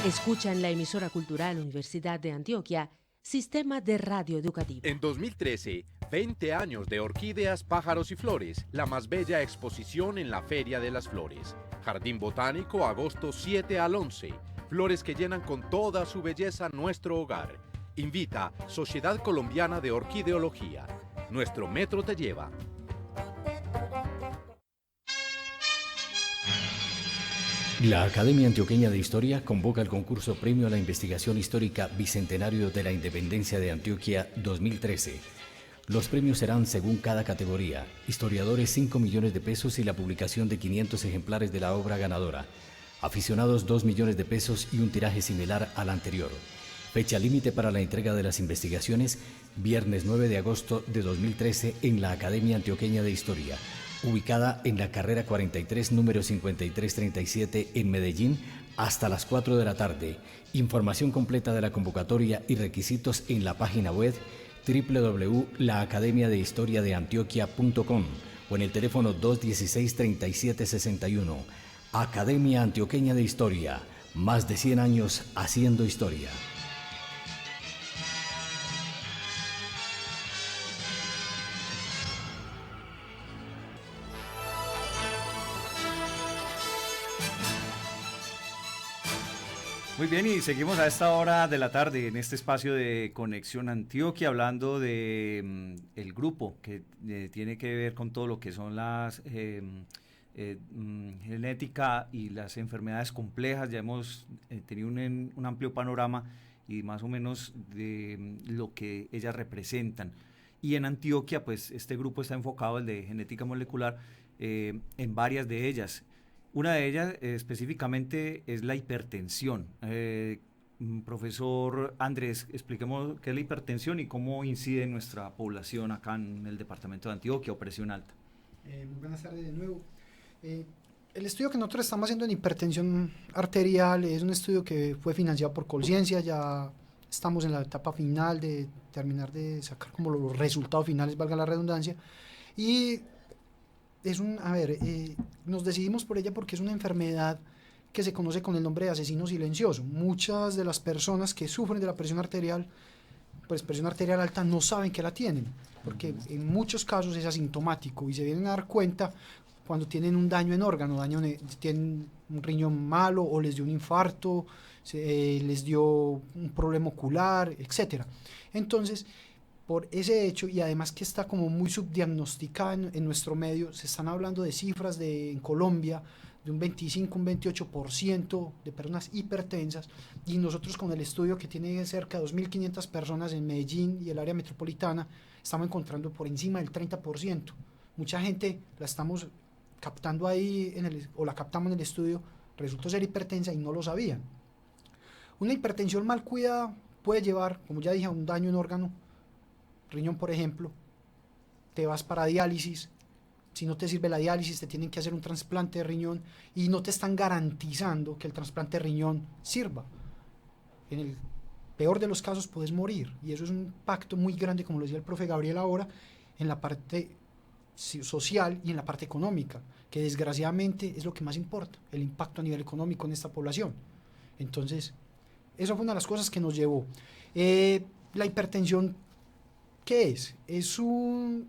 Escucha en la emisora cultural Universidad de Antioquia, Sistema de Radio Educativo. En 2013, 20 años de orquídeas, pájaros y flores, la más bella exposición en la Feria de las Flores. Jardín Botánico, agosto 7 al 11. Flores que llenan con toda su belleza nuestro hogar. Invita Sociedad Colombiana de Orquideología. Nuestro metro te lleva. La Academia Antioqueña de Historia convoca el concurso Premio a la Investigación Histórica Bicentenario de la Independencia de Antioquia 2013. Los premios serán según cada categoría: historiadores 5 millones de pesos y la publicación de 500 ejemplares de la obra ganadora; aficionados 2 millones de pesos y un tiraje similar al anterior. Fecha límite para la entrega de las investigaciones: viernes 9 de agosto de 2013 en la Academia Antioqueña de Historia, ubicada en la carrera 43, número 5337 en Medellín, hasta las 4 de la tarde. Información completa de la convocatoria y requisitos en la página web www.laacademiadehistoriadeantioquia.com o en el teléfono 216-3761. Academia Antioqueña de Historia, más de 100 años haciendo historia. Muy bien, y seguimos a esta hora de la tarde en este espacio de Conexión Antioquia, hablando de el grupo que tiene que ver con todo lo que son las genética y las enfermedades complejas. Ya hemos tenido un amplio panorama y más o menos de lo que ellas representan. Y en Antioquia, pues este grupo está enfocado, el de genética molecular, en varias de ellas. Una de ellas específicamente es la hipertensión. Profesor Andrés, expliquemos qué es la hipertensión y cómo incide en nuestra población acá en el departamento de Antioquia o presión alta. Muy buenas tardes de nuevo. El estudio que nosotros estamos haciendo en hipertensión arterial es un estudio que fue financiado por Colciencia. Ya estamos en la etapa final de terminar de sacar como los resultados finales, valga la redundancia. Y nos decidimos por ella porque es una enfermedad que se conoce con el nombre de asesino silencioso. Muchas de las personas que sufren de la presión arterial, pues presión arterial alta, no saben que la tienen, porque en muchos casos es asintomático y se vienen a dar cuenta cuando tienen un daño en órgano, tienen un riñón malo o les dio un infarto, les dio un problema ocular, etcétera. Entonces, por ese hecho, y además que está como muy subdiagnosticada en nuestro medio, se están hablando de cifras en Colombia de un 25, un 28% de personas hipertensas, y nosotros con el estudio que tiene cerca de 2.500 personas en Medellín y el área metropolitana, estamos encontrando por encima del 30%. Mucha gente la estamos captando ahí, o la captamos en el estudio, resultó ser hipertensa y no lo sabían. Una hipertensión mal cuidada puede llevar, como ya dije, a un daño en órgano, riñón por ejemplo. Te vas para diálisis, si no te sirve la diálisis te tienen que hacer un trasplante de riñón y no te están garantizando que el trasplante de riñón sirva. En el peor de los casos puedes morir, y eso es un impacto muy grande, como lo decía el profe Gabriel ahora, en la parte social y en la parte económica, que desgraciadamente es lo que más importa, el impacto a nivel económico en esta población. Entonces, eso fue una de las cosas que nos llevó. La hipertensión, ¿qué es? Es una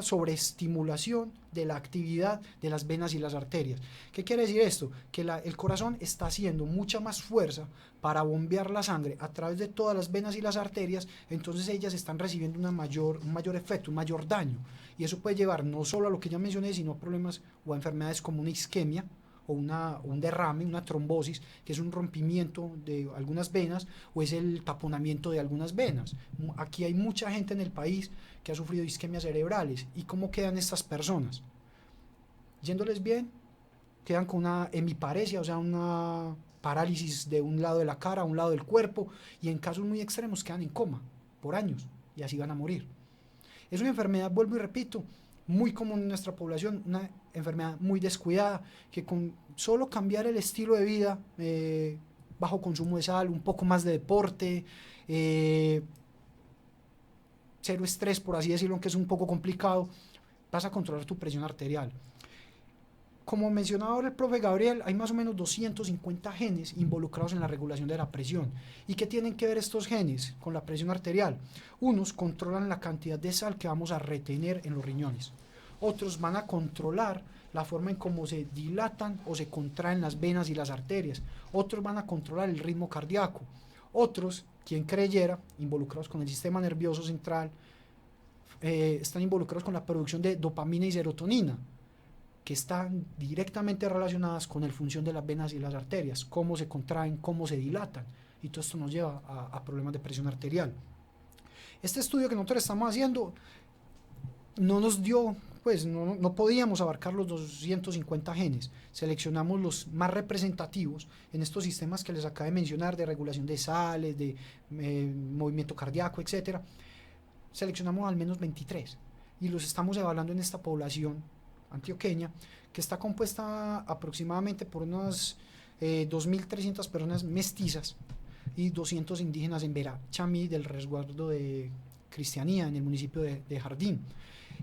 sobreestimulación de la actividad de las venas y las arterias. ¿Qué quiere decir esto? Que el corazón está haciendo mucha más fuerza para bombear la sangre a través de todas las venas y las arterias, entonces ellas están recibiendo un mayor efecto, un mayor daño, y eso puede llevar no solo a lo que ya mencioné, sino a problemas o a enfermedades como una isquemia, o un derrame, una trombosis, que es un rompimiento de algunas venas, o es el taponamiento de algunas venas. Aquí hay mucha gente en el país que ha sufrido isquemias cerebrales. ¿Y cómo quedan estas personas? Yéndoles bien, quedan con una hemiparesia, o sea, una parálisis de un lado de la cara, un lado del cuerpo, y en casos muy extremos quedan en coma por años, y así van a morir. Es una enfermedad, vuelvo y repito, muy común en nuestra población, una enfermedad muy descuidada, que con solo cambiar el estilo de vida, bajo consumo de sal, un poco más de deporte, cero estrés, por así decirlo, aunque es un poco complicado, vas a controlar tu presión arterial. como mencionaba ahora el profe Gabriel, hay más o menos 250 genes involucrados en la regulación de la presión. ¿Y qué tienen que ver estos genes con la presión arterial? Unos controlan la cantidad de sal que vamos a retener en los riñones. Otros van a controlar la forma en cómo se dilatan o se contraen las venas y las arterias. Otros van a controlar el ritmo cardíaco. Otros, quien creyera, involucrados con el sistema nervioso central, están involucrados con la producción de dopamina y serotonina, que están directamente relacionadas con la función de las venas y las arterias, cómo se contraen, cómo se dilatan, y todo esto nos lleva a problemas de presión arterial. Este estudio que nosotros estamos haciendo no nos dio, pues no podíamos abarcar los 250 genes, seleccionamos los más representativos en estos sistemas que les acabé de mencionar, de regulación de sales, de movimiento cardíaco, etc. Seleccionamos al menos 23, y los estamos evaluando en esta población antioqueña, que está compuesta aproximadamente por unas 2.300 personas mestizas y 200 indígenas en Verá Chamí, del resguardo de Cristianía, en el municipio de Jardín.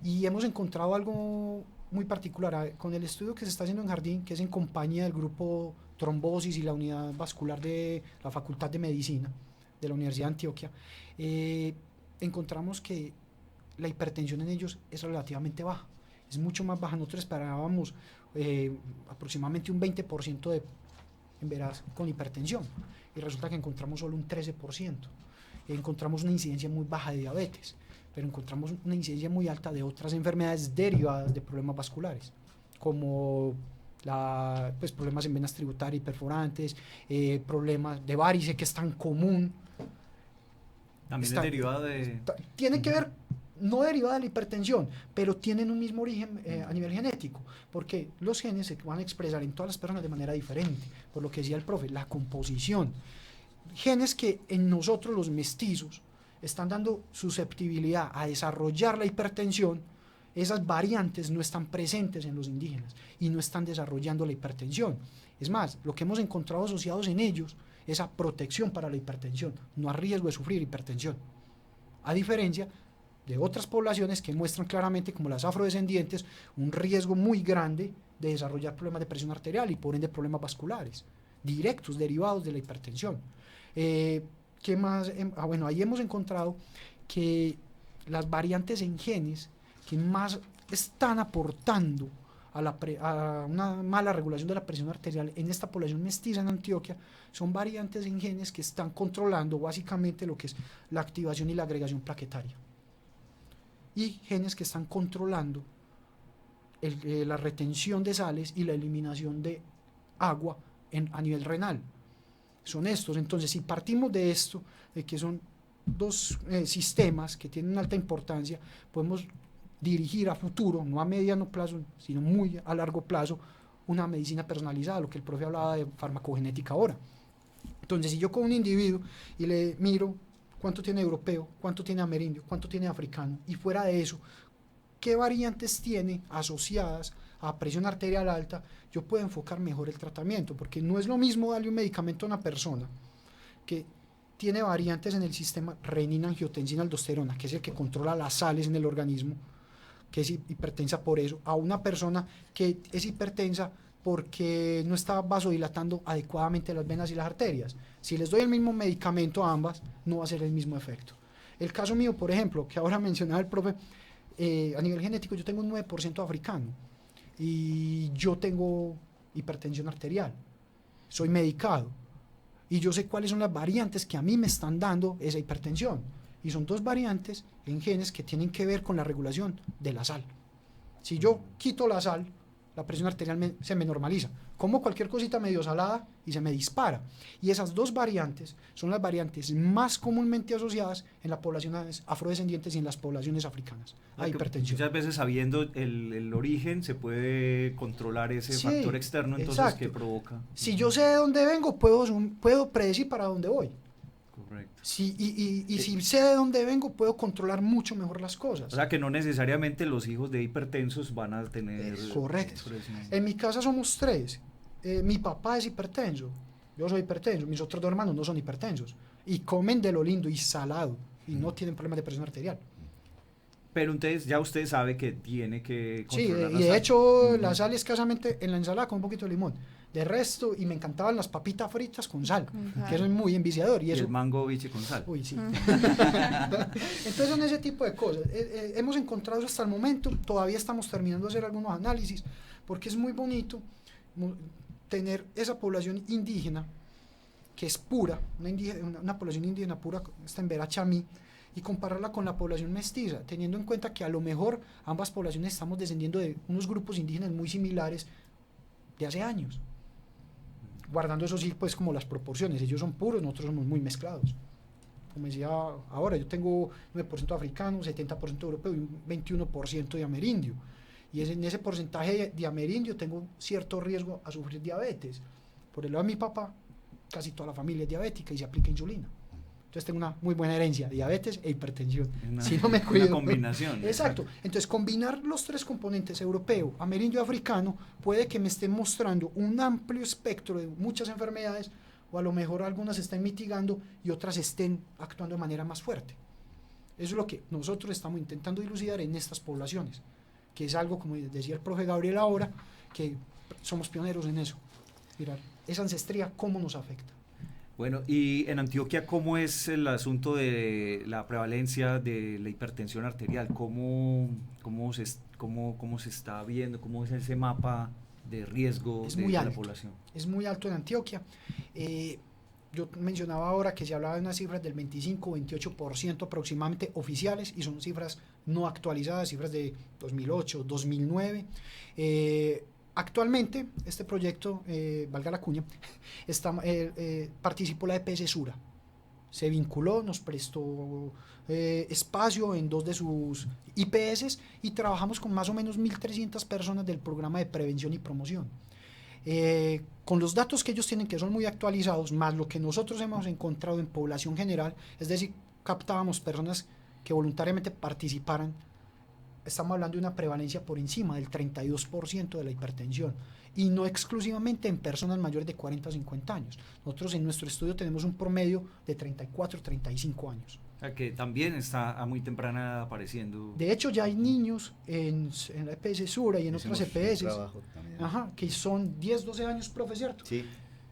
Y hemos encontrado algo muy particular con el estudio que se está haciendo en Jardín, que es en compañía del grupo Trombosis y la unidad vascular de la Facultad de Medicina de la Universidad de Antioquia. Encontramos que la hipertensión en ellos es relativamente baja, es mucho más baja. Nosotros esperábamos aproximadamente un 20% de embarazo con hipertensión, y resulta que encontramos solo un 13%. Encontramos una incidencia muy baja de diabetes, pero encontramos una incidencia muy alta de otras enfermedades derivadas de problemas vasculares, como problemas en venas tributarias y perforantes, problemas de varice, que es tan común. También es derivada de... Tiene que ver, no derivada de la hipertensión, pero tienen un mismo origen a nivel genético, porque los genes se van a expresar en todas las personas de manera diferente, por lo que decía el profe, la composición. Genes que en nosotros los mestizos están dando susceptibilidad a desarrollar la hipertensión, esas variantes no están presentes en los indígenas y no están desarrollando la hipertensión. Es más, lo que hemos encontrado asociados en ellos es a protección para la hipertensión, no a riesgo de sufrir hipertensión, a diferencia de otras poblaciones que muestran claramente, como las afrodescendientes, un riesgo muy grande de desarrollar problemas de presión arterial y por ende problemas vasculares directos derivados de la hipertensión. ¿Qué más? Bueno, ahí hemos encontrado que las variantes en genes que más están aportando a una mala regulación de la presión arterial en esta población mestiza en Antioquia son variantes en genes que están controlando básicamente lo que es la activación y la agregación plaquetaria, y genes que están controlando la retención de sales y la eliminación de agua a nivel renal. Son estos. Entonces, si partimos de esto, de que son dos sistemas que tienen alta importancia, podemos dirigir a futuro, no a mediano plazo, sino muy a largo plazo, una medicina personalizada, lo que el profe hablaba de farmacogenética ahora. Entonces, si yo con un individuo y le miro cuánto tiene europeo, cuánto tiene amerindio, cuánto tiene africano, y fuera de eso, qué variantes tiene asociadas a presión arterial alta, yo puedo enfocar mejor el tratamiento, porque no es lo mismo darle un medicamento a una persona que tiene variantes en el sistema renina, angiotensina, aldosterona, que es el que controla las sales en el organismo, que es hipertensa por eso, a una persona que es hipertensa porque no está vasodilatando adecuadamente las venas y las arterias. Si les doy el mismo medicamento a ambas, no va a ser el mismo efecto. El caso mío, por ejemplo, que ahora mencionaba el profe, a nivel genético yo tengo un 9% africano y yo tengo hipertensión arterial, soy medicado y yo sé cuáles son las variantes que a mí me están dando esa hipertensión, y son dos variantes en genes que tienen que ver con la regulación de la sal. Si yo quito la sal, la presión arterial se me normaliza, como cualquier cosita medio salada y se me dispara. Y esas dos variantes son las variantes más comúnmente asociadas en las poblaciones afrodescendientes y en las poblaciones africanas a hipertensión. Muchas veces, sabiendo el origen, se puede controlar ese factor externo, entonces, exacto, que provoca. Si yo sé de dónde vengo, puedo predecir para dónde voy. Correcto. Si sé de dónde vengo, puedo controlar mucho mejor las cosas. O sea, que no necesariamente los hijos de hipertensos van a tener... Correcto. En mi casa somos 3. Mi papá es hipertenso, yo soy hipertenso, mis otros 2 hermanos no son hipertensos y comen de lo lindo y salado y no tienen problemas de presión arterial. Pero entonces ya usted sabe que tiene que Sí, controlar y la de sal. hecho la sal escasamente en la ensalada con un poquito de limón. De resto, y me encantaban las papitas fritas con sal, que eso es muy enviciador. Y Y eso, el mango biche con sal. uy, sí. Entonces son ese tipo de cosas. Hemos encontrado hasta el momento, todavía estamos terminando de hacer algunos análisis, porque es muy bonito tener esa población indígena, que es pura, una población indígena pura, está en Verachamí, y compararla con la población mestiza, teniendo en cuenta que a lo mejor ambas poblaciones estamos descendiendo de unos grupos indígenas muy similares de hace años, guardando eso sí, pues como las proporciones, ellos son puros, nosotros somos muy mezclados. Como decía ahora, yo tengo 9% africano, 70% europeo y un 21% de amerindio, y en ese porcentaje de amerindio tengo cierto riesgo a sufrir diabetes. Por el lado de mi papá, casi toda la familia es diabética y se aplica insulina. Entonces tengo una muy buena herencia, diabetes e hipertensión. Si no me cuido. Una combinación. Exacto. Entonces combinar los tres componentes, europeo, amerindio y africano, puede que me estén mostrando un amplio espectro de muchas enfermedades, o a lo mejor algunas estén mitigando y otras estén actuando de manera más fuerte. Eso es lo que nosotros estamos intentando dilucidar en estas poblaciones, que es algo, como decía el profe Gabriel ahora, que somos pioneros en eso. Mirar esa ancestría, cómo nos afecta. Bueno, y en Antioquia, ¿cómo es el asunto de la prevalencia de la hipertensión arterial? ¿Cómo se está viendo? ¿Cómo es ese mapa de riesgo de la población? Es muy alto en Antioquia. Yo mencionaba ahora que se hablaba de unas cifras del 25-28% aproximadamente oficiales, y son cifras no actualizadas, cifras de 2008, 2009. Actualmente, este proyecto, valga la cuña, participó la EPS Sura. Se vinculó, nos prestó espacio en 2 de sus IPS y trabajamos con más o menos 1.300 personas del programa de prevención y promoción. Con los datos que ellos tienen, que son muy actualizados, más lo que nosotros hemos encontrado en población general, es decir, captábamos personas que voluntariamente participaran. Estamos hablando de una prevalencia por encima del 32% de la hipertensión, y no exclusivamente en personas mayores de 40 o 50 años. Nosotros en nuestro estudio tenemos un promedio de 34 o 35 años. O sea, que también está a muy temprana edad apareciendo. De hecho, ya hay niños en la EPS Sura y en otras EPS, que son 10, 12 años, profe, ¿cierto? Sí.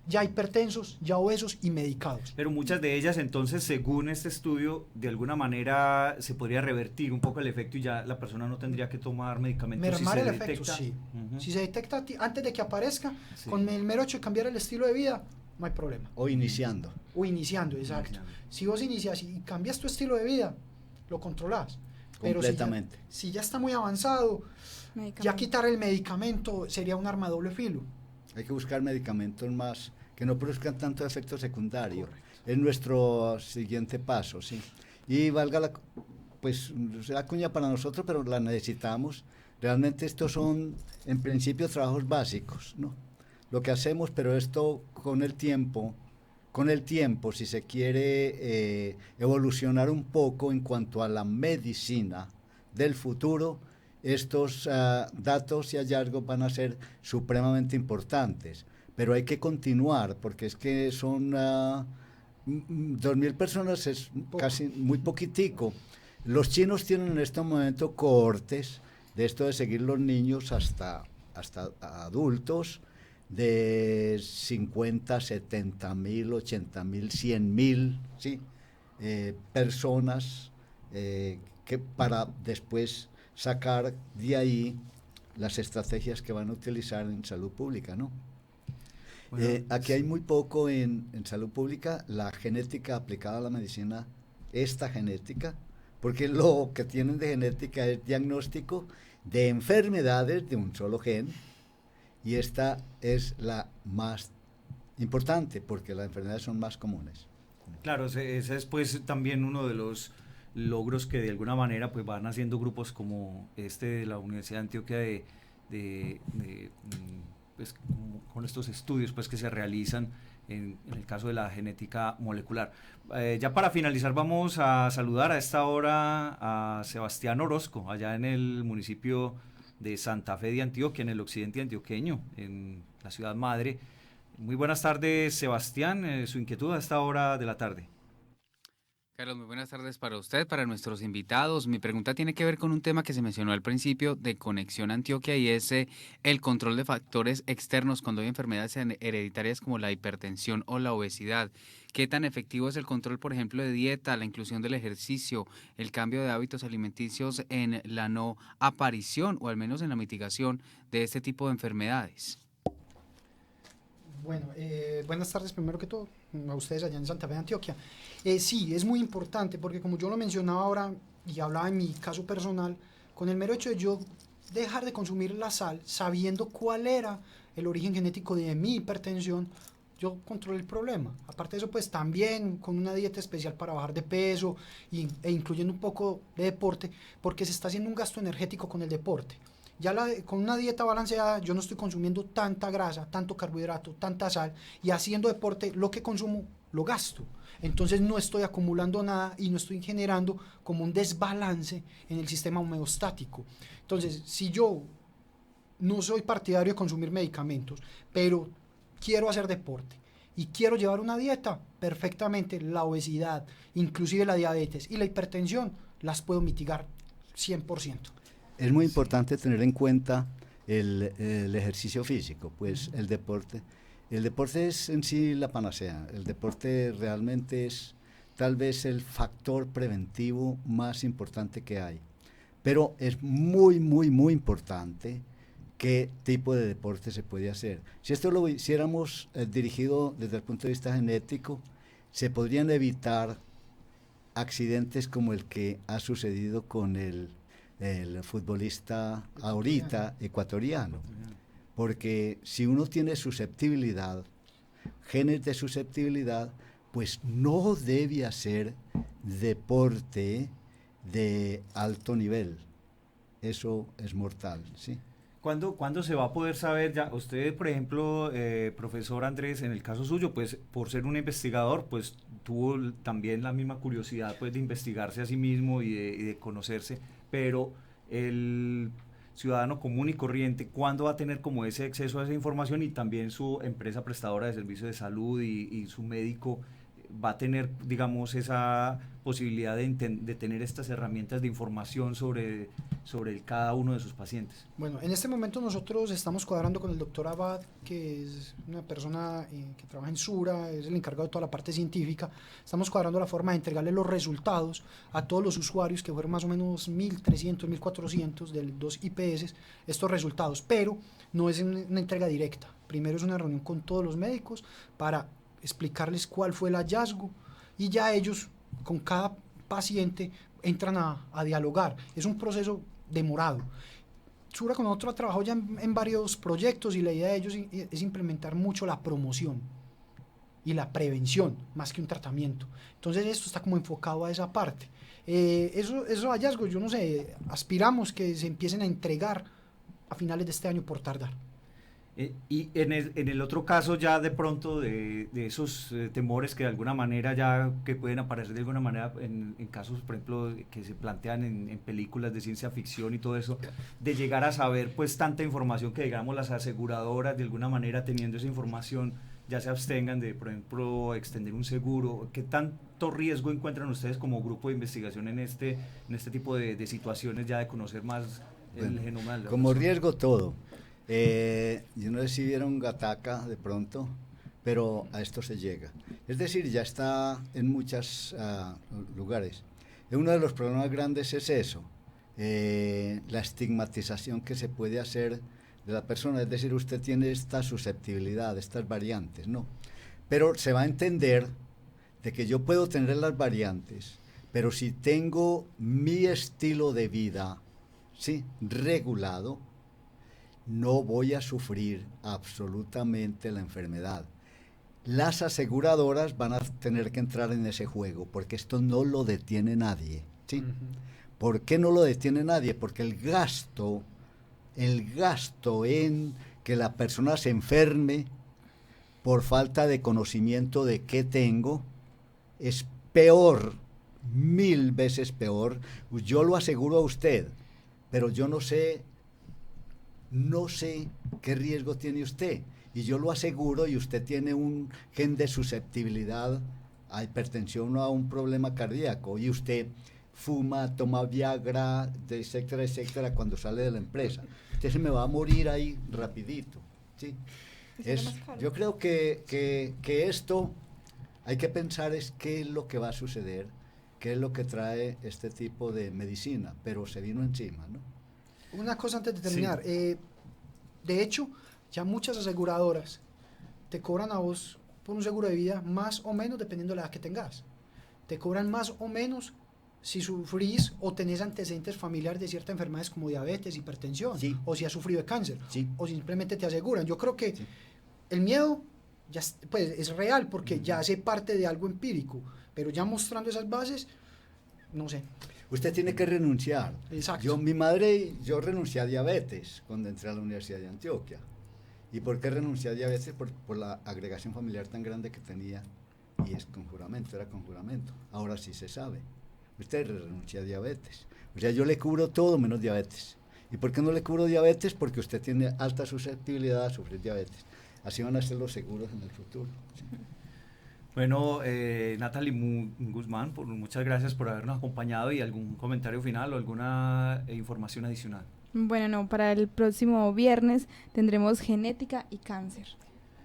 Ya hipertensos, ya obesos y medicados. Pero muchas de ellas, entonces, según este estudio, de alguna manera se podría revertir un poco el efecto y ya la persona no tendría que tomar medicamentos. Mermar si se el detecta. efecto, sí. Uh-huh. Si se detecta antes de que aparezca, Sí. con el mero hecho de cambiar el estilo de vida, no hay problema. O iniciando. O iniciando, exacto. Si vos inicias y cambias tu estilo de vida, lo controlás. Pero Completamente. si ya está muy avanzado, ya quitar el medicamento sería un arma de doble filo. Hay que buscar medicamentos más que no produzcan tanto efecto secundario. Correcto. Es nuestro siguiente paso, sí. Y valga la cuña para nosotros, pero la necesitamos. Realmente estos son, en principio, trabajos básicos, ¿no? Lo que hacemos, pero esto con el tiempo, si se quiere evolucionar un poco en cuanto a la medicina del futuro, estos datos y hallazgos van a ser supremamente importantes. Pero hay que continuar, porque es que son 2.000 personas, es casi muy poquitico. Los chinos tienen en este momento cohortes de esto de seguir los niños hasta adultos, de 50, 70.000, 80.000, 100.000, ¿sí? Personas que para después sacar de ahí las estrategias que van a utilizar en salud pública, ¿no? Bueno, aquí hay muy poco en salud pública la genética aplicada a la medicina, esta genética, porque lo que tienen de genética es diagnóstico de enfermedades de un solo gen, y esta es la más importante porque las enfermedades son más comunes. Claro, ese es pues también uno de los logros que de alguna manera pues van haciendo grupos como este de la Universidad de Antioquia pues, con estos estudios pues que se realizan en el caso de la genética molecular. Ya para finalizar vamos a saludar a esta hora a Sebastián Orozco, allá en el municipio de Santa Fe de Antioquia, en el occidente antioqueño, en la ciudad madre. Muy buenas tardes, Sebastián, su inquietud a esta hora de la tarde. Carlos, muy buenas tardes para usted, para nuestros invitados. Mi pregunta tiene que ver con un tema que se mencionó al principio de Conexión Antioquia y es el control de factores externos cuando hay enfermedades hereditarias como la hipertensión o la obesidad. ¿Qué tan efectivo es el control, por ejemplo, de dieta, la inclusión del ejercicio, el cambio de hábitos alimenticios en la no aparición o al menos en la mitigación de este tipo de enfermedades? Bueno, buenas tardes primero que todo a ustedes allá en Santa Fe de Antioquia. Sí, es muy importante porque como yo lo mencionaba ahora y hablaba en mi caso personal, con el mero hecho de yo dejar de consumir la sal, sabiendo cuál era el origen genético de mi hipertensión, yo controlé el problema. Aparte de eso, pues también con una dieta especial para bajar de peso e incluyendo un poco de deporte, porque se está haciendo un gasto energético con el deporte. Ya con una dieta balanceada yo no estoy consumiendo tanta grasa, tanto carbohidrato, tanta sal, y haciendo deporte lo que consumo lo gasto. Entonces no estoy acumulando nada y no estoy generando como un desbalance en el sistema homeostático. Entonces, si yo no soy partidario de consumir medicamentos, pero quiero hacer deporte y quiero llevar una dieta, perfectamente la obesidad, inclusive la diabetes y la hipertensión, las puedo mitigar 100%. Es muy importante tener en cuenta el ejercicio físico, pues el deporte. El deporte es en sí la panacea. El deporte realmente es tal vez el factor preventivo más importante que hay. Pero es muy, muy, muy importante qué tipo de deporte se puede hacer. Si esto lo hiciéramos dirigido desde el punto de vista genético, se podrían evitar accidentes como el que ha sucedido con el futbolista ahorita ecuatoriano, porque si uno tiene susceptibilidad, genes de susceptibilidad, pues no debe hacer deporte de alto nivel, eso es mortal, ¿sí? ¿Cuándo se va a poder saber ya? Usted, por ejemplo, profesor Andrés, en el caso suyo, pues por ser un investigador, pues tuvo también la misma curiosidad pues de investigarse a sí mismo y de conocerse, pero el ciudadano común y corriente, ¿cuándo va a tener como ese acceso a esa información? Y también su empresa prestadora de servicios de salud y su médico va a tener, digamos, esa posibilidad de tener estas herramientas de información sobre cada uno de sus pacientes. Bueno, en este momento nosotros estamos cuadrando con el doctor Abad, que es una persona que trabaja en Sura, es el encargado de toda la parte científica. Estamos cuadrando la forma de entregarle los resultados a todos los usuarios, que fueron más o menos 1.300, 1.400 de los IPS, estos resultados, pero no es una entrega directa. Primero es una reunión con todos los médicos para explicarles cuál fue el hallazgo y ya ellos con cada paciente entran a dialogar. Es un proceso demorado. Sura con nosotros ha trabajado ya en varios proyectos y la idea de ellos es implementar mucho la promoción y la prevención más que un tratamiento. Entonces esto está como enfocado a esa parte. Esos hallazgos, yo no sé, aspiramos que se empiecen a entregar a finales de este año por tardar. Y en el otro caso ya de pronto de esos temores que de alguna manera ya que pueden aparecer de alguna manera en casos por ejemplo que se plantean en películas de ciencia ficción y todo eso, de llegar a saber pues tanta información que digamos las aseguradoras de alguna manera teniendo esa información ya se abstengan de por ejemplo extender un seguro. ¿Qué tanto riesgo encuentran ustedes como grupo de investigación en este tipo de situaciones ya de conocer más el genoma? Como riesgo todo. Yo no sé si vieron Gattaca de pronto, pero a esto se llega. Es decir, ya está en muchos lugares. Uno de los problemas grandes es eso, la estigmatización que se puede hacer de la persona. Es decir, usted tiene esta susceptibilidad, estas variantes, ¿no? Pero se va a entender de que yo puedo tener las variantes, pero si tengo mi estilo de vida, ¿sí?, regulado, no voy a sufrir absolutamente la enfermedad. Las aseguradoras van a tener que entrar en ese juego, porque esto no lo detiene nadie, ¿sí? ¿Por qué no lo detiene nadie? Porque el gasto en que la persona se enferme por falta de conocimiento de qué tengo es peor, 1000 veces peor. Yo lo aseguro a usted, pero yo no sé qué riesgo tiene usted, y yo lo aseguro y usted tiene un gen de susceptibilidad a hipertensión o a un problema cardíaco y usted fuma, toma Viagra, etcétera, etcétera, cuando sale de la empresa. Usted se me va a morir ahí rapidito, ¿sí? Yo creo que esto hay que pensar es qué es lo que va a suceder, qué es lo que trae este tipo de medicina, pero se vino encima, ¿no? Una cosa antes de terminar. Sí. De hecho, ya muchas aseguradoras te cobran a vos por un seguro de vida más o menos dependiendo de la edad que tengas. Te cobran más o menos si sufrís o tenés antecedentes familiares de ciertas enfermedades como diabetes, hipertensión, sí, o si has sufrido de cáncer, sí, o simplemente te aseguran. Yo creo que sí, el miedo ya pues, es real porque ya hace parte de algo empírico, pero ya mostrando esas bases, no sé. Usted tiene que renunciar. Exacto. Yo renuncié a diabetes cuando entré a la Universidad de Antioquia. ¿Y por qué renuncié a diabetes? Por la agregación familiar tan grande que tenía, y es con juramento, era con juramento. Ahora sí se sabe. Usted renuncia a diabetes. O sea, yo le cubro todo menos diabetes. ¿Y por qué no le cubro diabetes? Porque usted tiene alta susceptibilidad a sufrir diabetes. Así van a ser los seguros en el futuro. ¿Sí? Bueno, Natalie Guzmán, muchas gracias por habernos acompañado y algún comentario final o alguna información adicional. Bueno, no, para el próximo viernes tendremos genética y cáncer.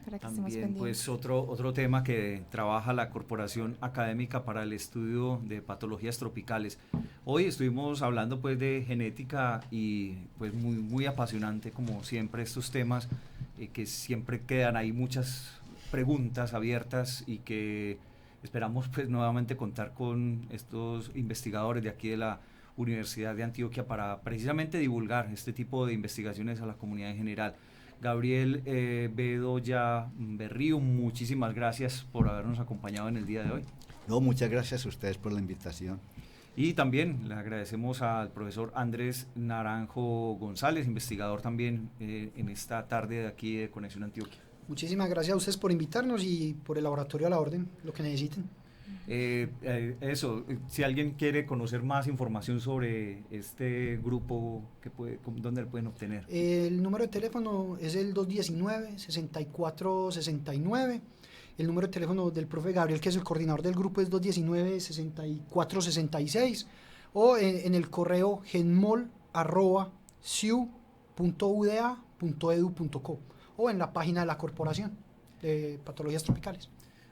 Para que estemos También, pendientes. pues, otro tema que trabaja la Corporación Académica para el Estudio de Patologías Tropicales. Hoy estuvimos hablando, pues, de genética y, pues, muy apasionante, como siempre, estos temas que siempre quedan ahí muchas preguntas abiertas y que esperamos, pues, nuevamente contar con estos investigadores de aquí de la Universidad de Antioquia para precisamente divulgar este tipo de investigaciones a la comunidad en general. Gabriel Bedoya Berrío, muchísimas gracias por habernos acompañado en el día de hoy. No, muchas gracias a ustedes por la invitación. Y también le agradecemos al profesor Andrés Naranjo González, investigador también en esta tarde de aquí de Conexión Antioquia. Muchísimas gracias a ustedes por invitarnos y por el laboratorio a la orden, lo que necesiten. Si alguien quiere conocer más información sobre este grupo, ¿dónde lo pueden obtener? El número de teléfono es el 219-6469. El número de teléfono del profe Gabriel, que es el coordinador del grupo, es 219-6466. O en el correo genmol@siu.uda.edu.co o en la página de la Corporación de Patologías Tropicales.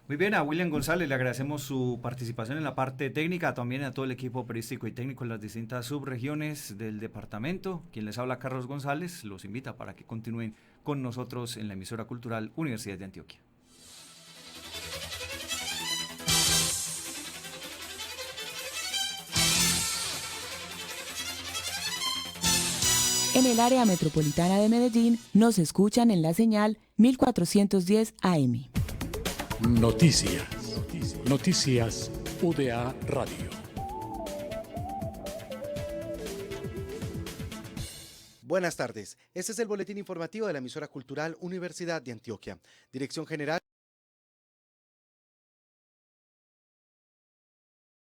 Muy bien, a William González le agradecemos su participación en la parte técnica, también a todo el equipo periodístico y técnico en las distintas subregiones del departamento. Quien les habla, Carlos González, los invita para que continúen con nosotros en la emisora cultural Universidad de Antioquia. En el área metropolitana de Medellín nos escuchan en la señal 1410 AM. Noticias UDA Radio. Buenas tardes. Este es el boletín informativo de la emisora cultural Universidad de Antioquia. Dirección General